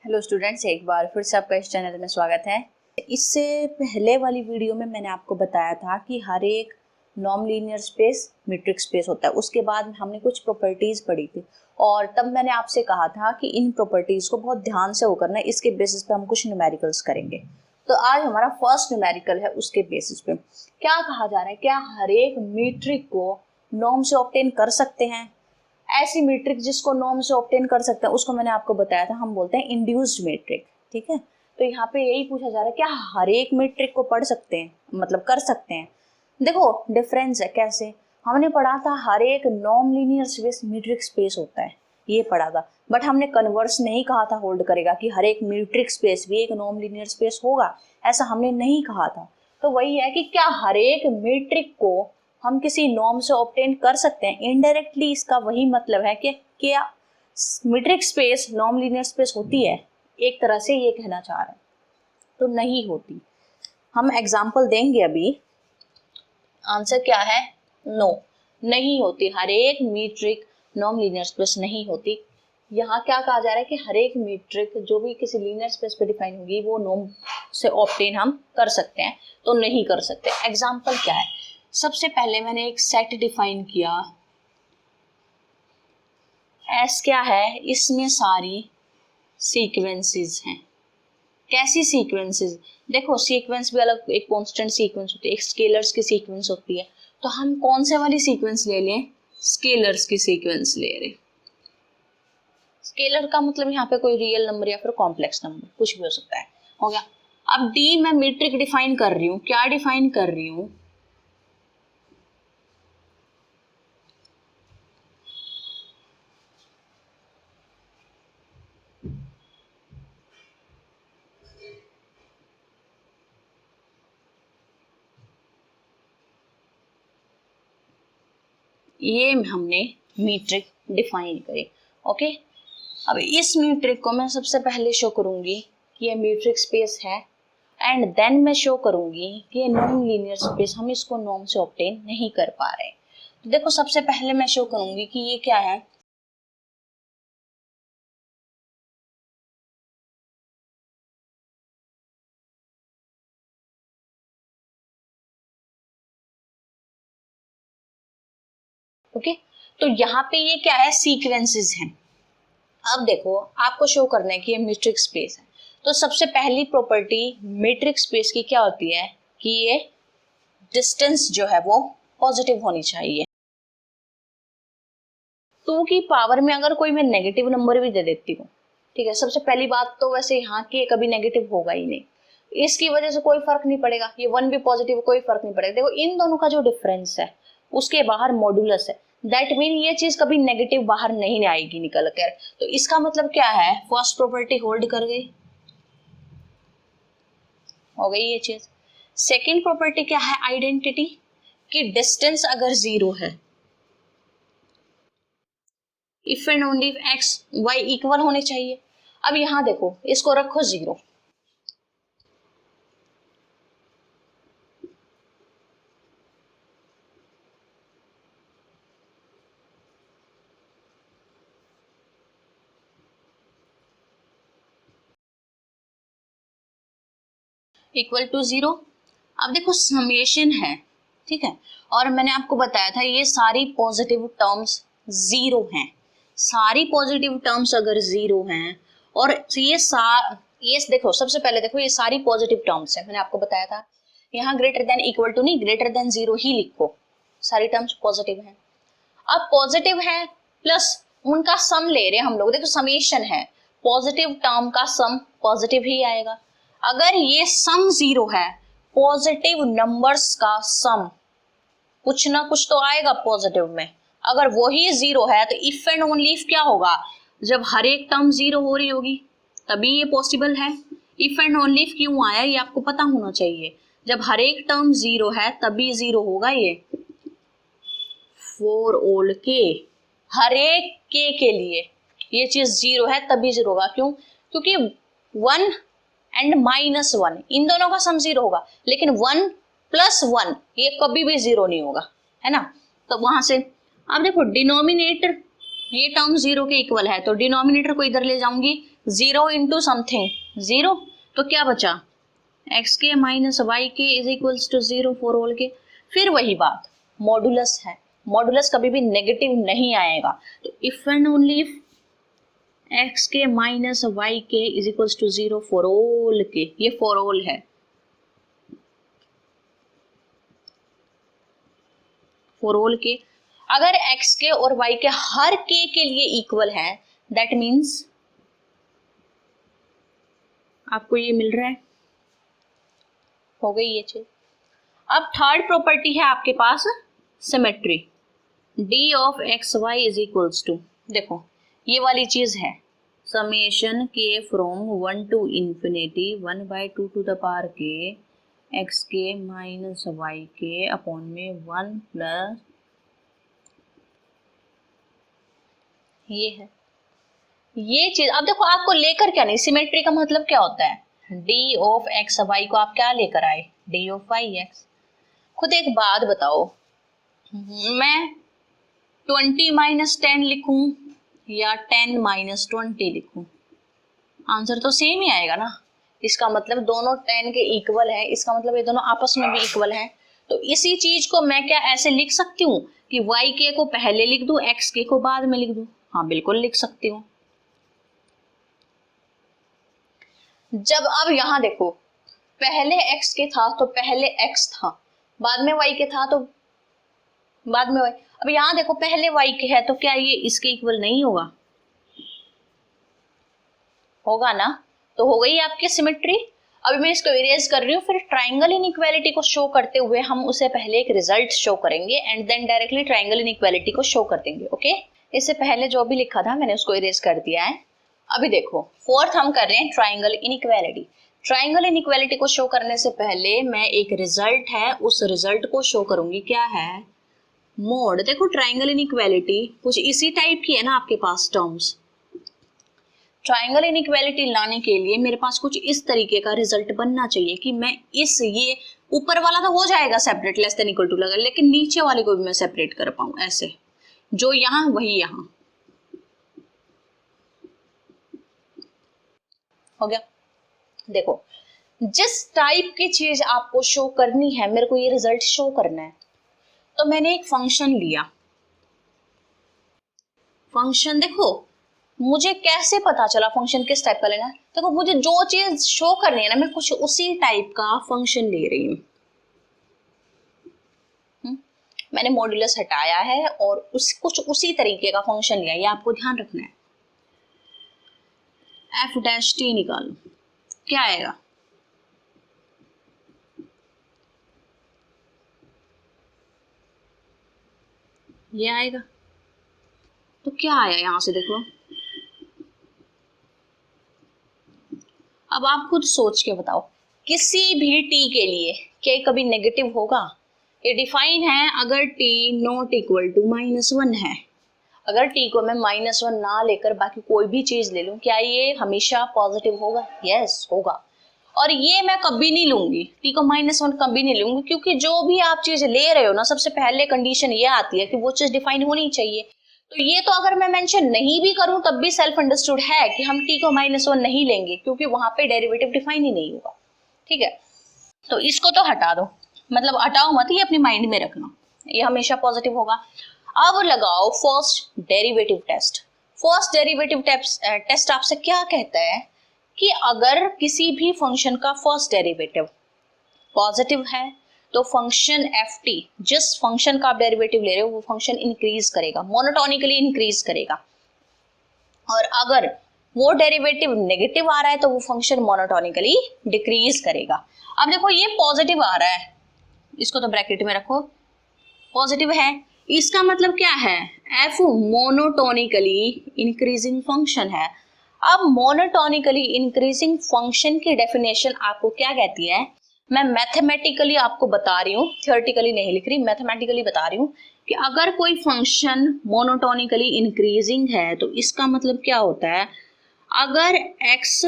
Hello students, एक बार फिर से आपका इस चैनल में स्वागत है। इससे पहले वाली वीडियो में मैंने आपको बताया था कि हर एक non linear space metric space होता है। उसके बाद हमने कुछ प्रॉपर्टीज़ पढ़ी थी और तब मैंने आपसे कहा था कि इन प्रॉपर्टीज़ को बहुत ध्यान से वो करना है, इसके बेसिस पे हम कुछ न्यूमेरिकल्स करेंगे। तो आज हमारा फर्स्ट न्यूमेरिकल है, उसके बेसिस पे क्या कहा जा रहा है, क्या हर एक मीट्रिक को नॉर्म से ऑब्टेन कर सकते हैं। ऐसी मीट्रिक जिसको नॉर्म से ऑब्टेन कर सकते हैं उसको मैंने आपको बताया था, हम बोलते हैं इंड्यूस्ड मीट्रिक। ठीक है, तो यहाँ पे यही पूछा जा रहा है क्या हर एक मीट्रिक को पढ़ सकते हैं, मतलब कर सकते हैं। देखो डिफरेंस है कैसे, हमने पढ़ा था हर एक non linear space metric space होता है, ये पढ़ा था, बट हमने कन्वर्स नहीं कहा था होल्ड करेगा कि हर एक मीट्रिक स्पेस भी एक नॉन लीनियर स्पेस होगा, ऐसा हमने नहीं कहा था। तो वही है कि क्या हर एक मीट्रिक को हम किसी नॉर्म से ऑब्टेन कर सकते हैं। इनडायरेक्टली इसका वही मतलब है कि क्या metric space norm linear space होती है, एक तरह से ये कहना चाह रहे हैं। तो नहीं होती। हम एग्जांपल देंगे अभी। आंसर क्या है, नो, नहीं होती। हर एक मीट्रिक नॉर्म लीनियर स्पेस नहीं होती। यहाँ क्या कहा जा रहा है कि हर एक मीट्रिक जो भी किसी लीनियर स्पेस पे डिफाइन होगी वो नॉर्म से ऑब्टेन हम कर सकते हैं, तो नहीं कर सकते। एग्जांपल क्या है, सबसे पहले मैंने एक सेट डिफाइन किया। एस क्या है, इसमें सारी सीक्वेंसेस हैं। कैसी सीक्वेंसेस, देखो सीक्वेंस भी अलग, एक कांस्टेंट सीक्वेंस होती है, एक स्केलर्स की सीक्वेंस होती है। तो हम कौन से वाली सीक्वेंस ले लें, स्केलर्स की सीक्वेंस ले रहे। स्केलर का मतलब यहाँ पे कोई रियल नंबर या फिर कॉम्प्लेक्स नंबर कुछ भी हो सकता है, हो गया। अब डी मैं मीट्रिक डिफाइन कर रही हूँ, क्या डिफाइन कर रही हूँ, ये हमने मीट्रिक डिफाइन करी। ओके, अब इस मीट्रिक को मैं सबसे पहले शो करूंगी कि ये मीट्रिक स्पेस है, एंड देन मैं शो करूंगी कि ये नॉन लीनियर स्पेस, हम इसको नॉर्म से ऑब्टेन नहीं कर पा रहे। तो देखो सबसे पहले मैं शो करूंगी कि ये क्या है, ओके। तो यहाँ पे ये क्या है, सीक्वेंसेस हैं। अब देखो आपको शो करना है कि ये मीट्रिक स्पेस है, तो सबसे पहली प्रॉपर्टी मीट्रिक स्पेस की क्या होती है कि ये डिस्टेंस जो है वो पॉजिटिव होनी चाहिए। 2 की पावर में अगर कोई मैं नेगेटिव नंबर भी दे देती हूँ, ठीक है, सबसे पहली बात तो वैसे यहाँ की कभी नेगेटिव होगा ही नहीं, इसकी वजह से कोई फर्क नहीं पड़ेगा, ये 1 भी पॉजिटिव, कोई फर्क नहीं पड़ेगा। देखो इन दोनों का जो डिफरेंस है उसके बाहर मॉडुलस है, दैट मीन ये चीज कभी नेगेटिव बाहर नहीं आएगी निकल कर। तो इसका मतलब क्या है, फर्स्ट प्रॉपर्टी होल्ड कर गई, हो गई ये चीज। सेकेंड प्रॉपर्टी क्या है, आइडेंटिटी, कि डिस्टेंस अगर 0 है, if and only if x y equal होने चाहिए। अब यहां देखो इसको रखो 0, इक्वल टू 0। अब देखो समेशन है, ठीक है, और मैंने आपको बताया था ये सारी पॉजिटिव टर्म्स 0 हैं। सारी पॉजिटिव टर्म्स अगर 0 हैं और ये देखो सबसे पहले देखो ये सारी पॉजिटिव टर्म्स है, मैंने आपको बताया था यहाँ ग्रेटर देन इक्वल टू नहीं, ग्रेटर देन 0 ही लिखो, सारी टर्म्स पॉजिटिव हैं। अब पॉजिटिव है प्लस उनका सम ले रहे हैं हम लोग, देखो समेशन है, पॉजिटिव टर्म का सम पॉजिटिव ही आएगा। अगर ये सम 0 है, पॉजिटिव नंबर्स का सम कुछ ना कुछ तो आएगा पॉजिटिव में, अगर वही 0 है तो इफ एंड ओनली इफ क्या होगा, जब हर एक टर्म 0 हो रही होगी तभी ये पॉसिबल है। इफ एंड ओनली इफ क्यों आया ये आपको पता होना चाहिए, जब हर एक टर्म 0 है तभी 0 होगा ये। फॉर ऑल के, हर एक के लिए ये चीज 0 है तभी 0 होगा, क्यों, क्योंकि 1 एंड -1 इन दोनों का सम 0 होगा, लेकिन 1 + 1 ये कभी भी 0 नहीं होगा, है ना। तो वहां से अब देखो डिनोमिनेटर, ये टर्म 0 के इक्वल है तो डिनोमिनेटर को इधर ले जाऊंगी 0 इंटू समथिंग 0, तो क्या बचा एक्स के minus Y k is equals to 0 for all k. फिर वही बात, मॉडुलस है, मॉडुलस कभी भी नेगेटिव नहीं आएगा, तो if and only if x के minus Y k is equals to 0 for all k, ये फॉर ऑल है, फॉर ऑल के। अगर एक्स के और वाई के हर के लिए इक्वल है, दैट मीन्स आपको ये मिल रहा है, हो गई ये चीज। अब थर्ड प्रॉपर्टी है आपके पास symmetry, D of x Y is equals to, देखो ये वाली चीज है समेशन के from 1 to infinity 1/2 to the power के एक्स के माइनस वाई के अपॉन में 1 प्लस ये है ये चीज। अब देखो आपको लेकर क्या नहीं, सिमेट्री का मतलब क्या होता है, डी ऑफ एक्स वाई को आप क्या लेकर आए, डी ऑफ वाई एक्स। खुद एक बात बताओ, मैं 20 माइनस 10 लिखूं या 10 माइनस 20 लिखूं, आंसर तो सेम ही आएगा ना। इसका मतलब दोनों 10 के इक्वल है, इसका मतलब ये दोनों आपस में भी इक्वल है। तो इसी चीज को मैं क्या ऐसे लिख सकती हूँ कि वाई के को पहले लिख दूं, एक्स के को बाद में लिख दूं, हाँ बिल्कुल लिख सकती हूँ। जब अब यहां देखो, पहले x के था तो पहले x था, बाद में y के था तो बाद में y। अब यहां देखो पहले y के है तो क्या ये इसके इक्वल नहीं होगा, होगा ना, तो हो गई आपकी सिमेट्री। अभी मैं इसको इरेज कर रही हूँ, फिर ट्राइंगल इनइक्वालिटी को शो करते हुए हम उसे पहले एक रिजल्ट शो करेंगे and then directly triangle inequality को शो कर देंगे। ओके, इससे पहले जो भी लिखा था मैंने उसको इरेज कर दिया है। अभी देखो फोर्थ हम कर रहे हैं ट्राइंगल इनइक्वालिटी। ट्राइंगल इनइक्वालिटी को शो करने से पहले मैं एक रिजल्ट है उस रिजल्ट को शो करूंगी, क्या है, मोड। देखो ट्राइंगल इनइक्वालिटी कुछ इसी टाइप की है ना आपके पास टर्म्स। ट्राइंगल इनइक्वालिटी लाने के लिए मेरे पास कुछ इस तरीके का रिजल्ट बनना चाहिए कि मैं इस ये ऊपर वाला तो हो जाएगा separate less than equal to लगा, लेकिन नीचे वाले को भी मैं सेपरेट कर पाऊं ऐसे, जो यहां वही यहां हो गया। देखो जिस टाइप की चीज आपको शो करनी है, मेरे को ये रिजल्ट शो करना है, तो मैंने एक फंक्शन लिया। फंक्शन देखो मुझे कैसे पता चला फंक्शन किस टाइप का लेना है, देखो मुझे जो चीज शो करनी है ना, मैं कुछ उसी टाइप का फंक्शन ले रही हूं। मैंने मॉड्यूलस हटाया है और कुछ उसी तरीके का फंक्शन लिया, ये आपको ध्यान रखना है। एफ डैश टी निकालो, क्या आएगा, ये आएगा। तो क्या आया यहां से देखो, अब आप खुद सोच के बताओ किसी भी टी के लिए क्या कभी नेगेटिव होगा, ये डिफाइन है अगर टी नॉट इक्वल टू -1 है। अगर टी को मैं -1 ना लेकर बाकी कोई भी चीज ले लूं, क्या ये हमेशा पॉजिटिव होगा, यस होगा। और ये मैं कभी नहीं लूंगी, टी को -1 कभी नहीं लूंगी, क्योंकि जो भी आप चीज ले रहे हो ना, सबसे पहले कंडीशन ये आती है कि वो चीज डिफाइन होनी चाहिए। तो ये तो अगर मैं मेंशन नहीं भी करूं तब भी सेल्फ अंडरस्टूड है कि हम टी को -1 नहीं लेंगे, क्योंकि वहां पे डेरिवेटिव डिफाइन ही नहीं होगा। ठीक है, तो इसको तो हटा दो, मतलब हटाओ मत, ये अपने माइंड में रखना, ये हमेशा पॉजिटिव होगा। अब लगाओ first derivative test. First derivative test आपसे क्या कहता है कि अगर किसी भी फंक्शन का फर्स्ट डेरिवेटिव पॉजिटिव है तो फंक्शन एफ टी, जिस फंक्शन का आप डेरिवेटिव ले रहे हो वो फंक्शन इंक्रीज करेगा, मोनोटोनिकली इंक्रीज करेगा। और अगर वो डेरिवेटिव नेगेटिव आ रहा है तो वो फंक्शन मोनोटोनिकली डिक्रीज करेगा। अब देखो ये पॉजिटिव आ रहा है, इसको तो ब्रैकेट में रखो, पॉजिटिव है, इसका मतलब क्या है, एफ मोनोटोनिकली इंक्रीजिंग फंक्शन है। अब मोनोटोनिकली इंक्रीजिंग फंक्शन की डेफिनेशन आपको क्या कहती है, मैं मैथमेटिकली आपको बता रही हूँ, थियोरेटिकली नहीं लिख रही, मैथमेटिकली बता रही हूँ कि अगर कोई फंक्शन मोनोटोनिकली इंक्रीजिंग है तो इसका मतलब क्या होता है, अगर x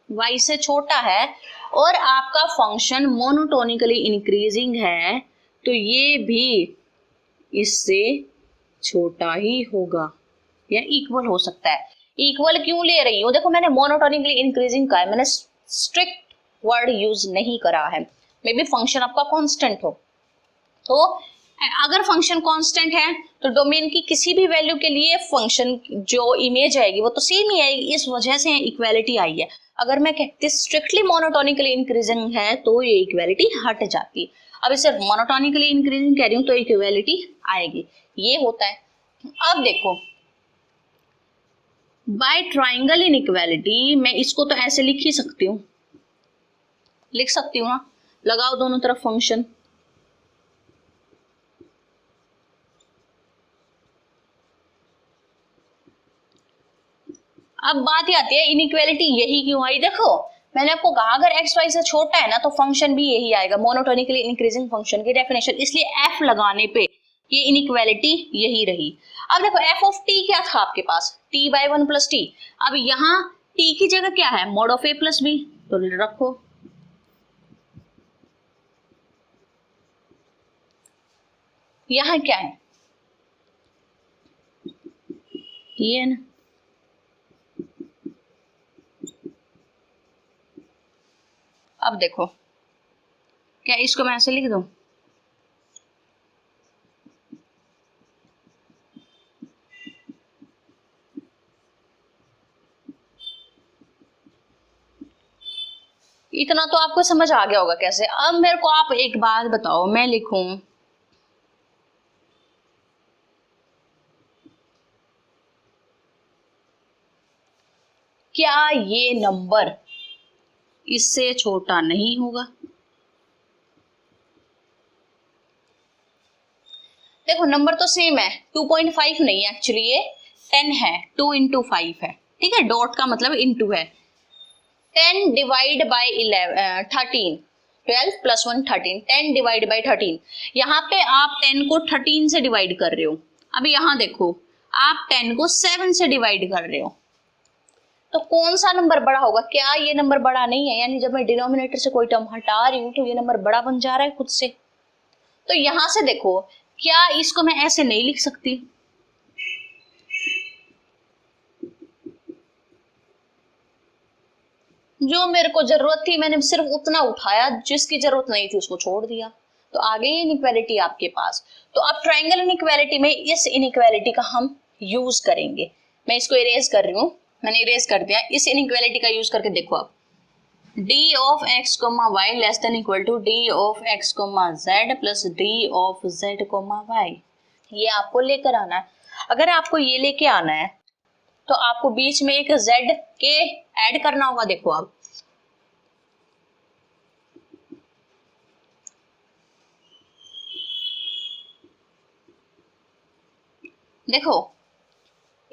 y से छोटा है और आपका फंक्शन मोनोटोनिकली इंक्रीजिंग है तो ये भी इससे छोटा ही होगा या इक्वल हो सकता है। इक्वल क्यों ले रही हूँ, देखो मैंने मोनोटोनिकली इंक्रीजिंग का है, मैंने स्ट्रिक्ट वर्ड यूज नहीं करा है। मे बी फंक्शन आपका कांस्टेंट हो, तो अगर फंक्शन कांस्टेंट है तो डोमेन की किसी भी वैल्यू के लिए फंक्शन जो इमेज आएगी वो तो सेम ही आएगी, इस वजह से इक्वालिटी आई है। अगर मैं कहती स्ट्रिक्टली मोनोटोनिकली इंक्रीजिंग है तो ये इक्वालिटी हट जाती। अब इसे मोनोटोनिकली इंक्रीजिंग कह रही हूँ तो इक्वालिटी आएगी, ये होता है। अब देखो बाय ट्राइंगल इनइक्वालिटी, मैं इसको तो ऐसे लिख ही सकती हूँ, लिख सकती हूँ ना, लगाओ दोनों तरफ फंक्शन। अब बात ही आती है इनइक्वालिटी यही क्यों आई, देखो मैंने आपको कहा अगर एक्स वाई से छोटा है ना तो फंक्शन भी यही आएगा, मोनोटोनिकली इंक्रीजिंग फंक्शन की डेफिनेशन, इसलिए एफ लगाने पे ये इनइक्वालिटी यही रही। अब देखो एफ ऑफ टी क्या था आपके पास, T by one plus T. अब यहाँ टी की जगह क्या है, mod of A plus B, तो रखो। यहाँ क्या है, ये है ना, अब देखो क्या इसको मैं ऐसे लिख दूं, इतना तो आपको समझ आ गया होगा कैसे। अब मेरे को आप एक बात बताओ, मैं लिखूं क्या ये नंबर इससे छोटा नहीं होगा, देखो नंबर तो सेम है, 2.5 नहीं है एक्चुअली, ये 10 है, 2 इंटू 5 है, ठीक है, डॉट का मतलब इंटू है। 10 divide by 13, 12 plus 1 13, 10 divide by 13। यहाँ पे आप 10 को 13 से डिवाइड कर रहे हो, अब यहाँ देखो आप 10 को 7 से डिवाइड कर रहे हो, तो कौन सा नंबर बड़ा होगा, क्या ये नंबर बड़ा नहीं है, यानी जब मैं डिनोमिनेटर से कोई टर्म हटा रही हूँ तो ये नंबर बड़ा बन जा रहा है खुद से। तो यहां से देखो क्या इसको मैं ऐसे नहीं लिख सकती, जो मेरे को जरूरत थी मैंने सिर्फ उतना उठाया, जिसकी जरूरत नहीं थी उसको छोड़ दिया, तो आ गई इनइक्वालिटी आपके पास। तो अब ट्रायंगल इनइक्वालिटी में इस इनइक्वालिटी का हम यूज करेंगे, मैं इसको इरेज कर रही हूँ, मैंने इरेज कर दिया। इस इनइक्वालिटी का यूज करके देखो आप, d of x, y less than equal to d of x, z plus d of z, y, ये आपको लेकर आना है। अगर आपको ये लेके आना है तो आपको बीच में एक z के ऐड करना होगा, देखो आप देखो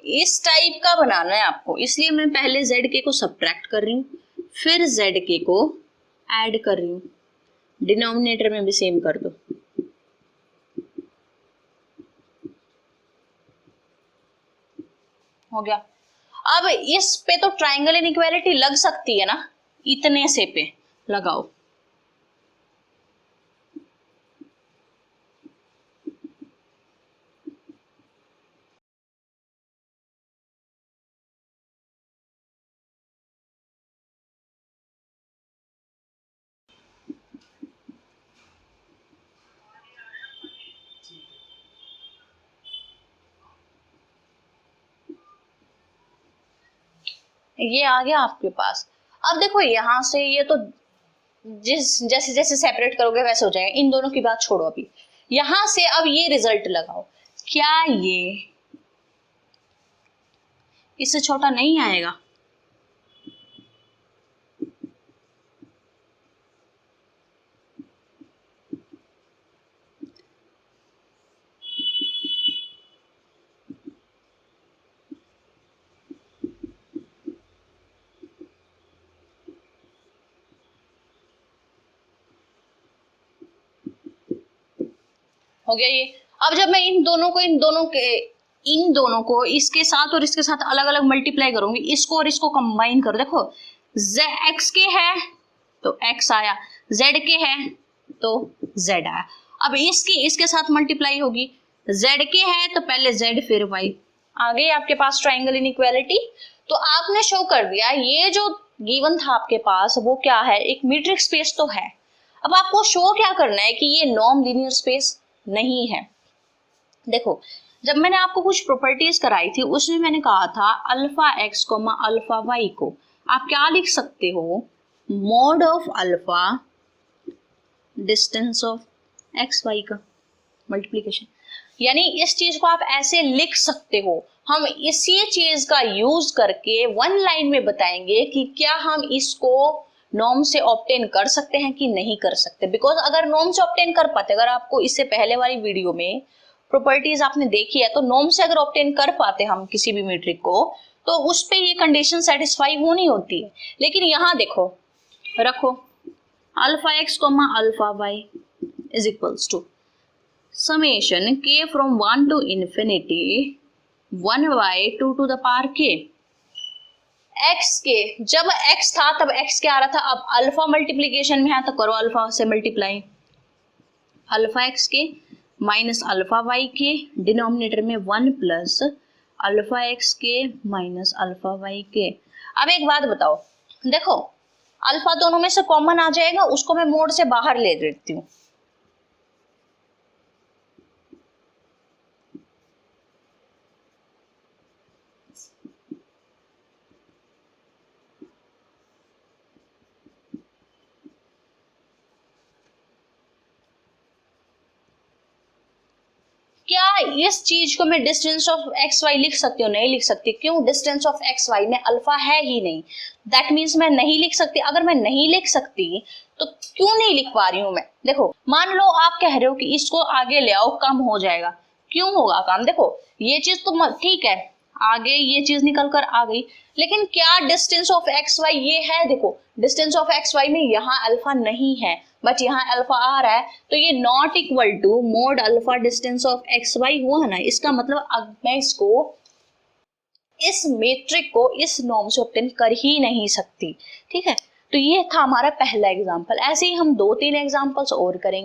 इस टाइप का बनाना है आपको, इसलिए मैं पहले zk को सब्ट्रैक्ट कर रही हूँ, फिर zk को ऐड कर रही हूँ, डिनोमिनेटर में भी सेम कर दो। हो गया। अब इस पे तो ट्रायंगल इनइक्वालिटी लग सकती है ना, इतने से पे लगाओ, ये आ गया आपके पास। अब देखो यहां से ये तो जैसे जैसे सेपरेट करोगे वैसे हो जाएगा, इन दोनों की बात छोड़ो अभी, यहां से अब ये रिजल्ट लगाओ, क्या ये इससे छोटा नहीं आएगा, हो गया ये। अब जब मैं इन दोनों को इसके साथ और इसके साथ अलग अलग मल्टीप्लाई करूंगी, इसको और इसको कंबाइन करो, देखो x के है तो x आया, z के है तो z आया। अब इसकी इसके साथ मल्टीप्लाई होगी, z के है तो पहले z फिर y, आ गई आपके पास ट्रायंगल इनइक्वालिटी। तो आपने शो कर दिया ये जो गिवन था आपके पास वो क्या है, एक मीट्रिक स्पेस तो है। अब आपको शो क्या करना है कि ये नॉन लीनियर स्पेस नहीं है। देखो जब मैंने आपको कुछ प्रॉपर्टीज कराई थी उसमें मैंने कहा था alpha x comma alpha y को आप क्या लिख सकते हो, mod of alpha distance of x y का मल्टीप्लीकेशन। यानी इस चीज को आप ऐसे लिख सकते हो। हम इसी चीज का यूज करके वन लाइन में बताएंगे कि क्या हम इसको नॉर्म से ऑब्टेन कर सकते हैं कि नहीं कर सकते। बिकॉज अगर नॉर्म से ऑब्टेन कर पाते, अगर आपको इससे पहले वाली वीडियो में प्रॉपर्टीज आपने देखी है, तो नॉर्म से अगर ऑब्टेन कर पाते हम किसी भी मीट्रिक को तो उस पे ये कंडीशन सेटिस्फाई होनी होती है। लेकिन यहाँ देखो, रखो alpha x comma alpha y is equals to summation k from 1 to infinity 1 by 2 to the power k। x के जब x था तब x क्या आ रहा था, अब अल्फा मल्टीप्लीकेशन में है तो करो अल्फा से मल्टीप्लाई, अल्फा x के माइनस अल्फा y के डिनोमिनेटर में 1 प्लस अल्फा x के माइनस अल्फा y के। अब एक बात बताओ, देखो अल्फा दोनों में से कॉमन आ जाएगा, उसको मैं मोड से बाहर ले देती हूँ। क्या इस चीज को मैं डिस्टेंस ऑफ एक्स वाई लिख सकती हूँ? नहीं लिख सकती। क्यों? डिस्टेंस ऑफ एक्स वाई में अल्फा है ही नहीं। दैट मीन्स मैं नहीं लिख सकती। अगर मैं नहीं लिख सकती तो क्यों नहीं लिख पा रही हूँ मैं? देखो मान लो आप कह रहे हो कि इसको आगे ले आओ कम हो जाएगा। क्यों होगा काम? देखो ये चीज तो ठीक है, आगे ये चीज निकल कर आ गई, लेकिन क्या डिस्टेंस ऑफ एक्स वाई ये है? देखो डिस्टेंस ऑफ एक्स वाई में यहाँ अल्फा नहीं है बट यहाँ अल्फा आ रहा है, तो ये not equal to mod alpha distance of x y हुआ है ना। इसका मतलब अब मैं इसको इस मेट्रिक को इस नॉर्म से ऑब्टेन कर ही नहीं सकती। ठीक है, तो ये था हमारा पहला एग्जांपल। ऐसे ही हम 2-3 एग्जांपल्स और करेंगे।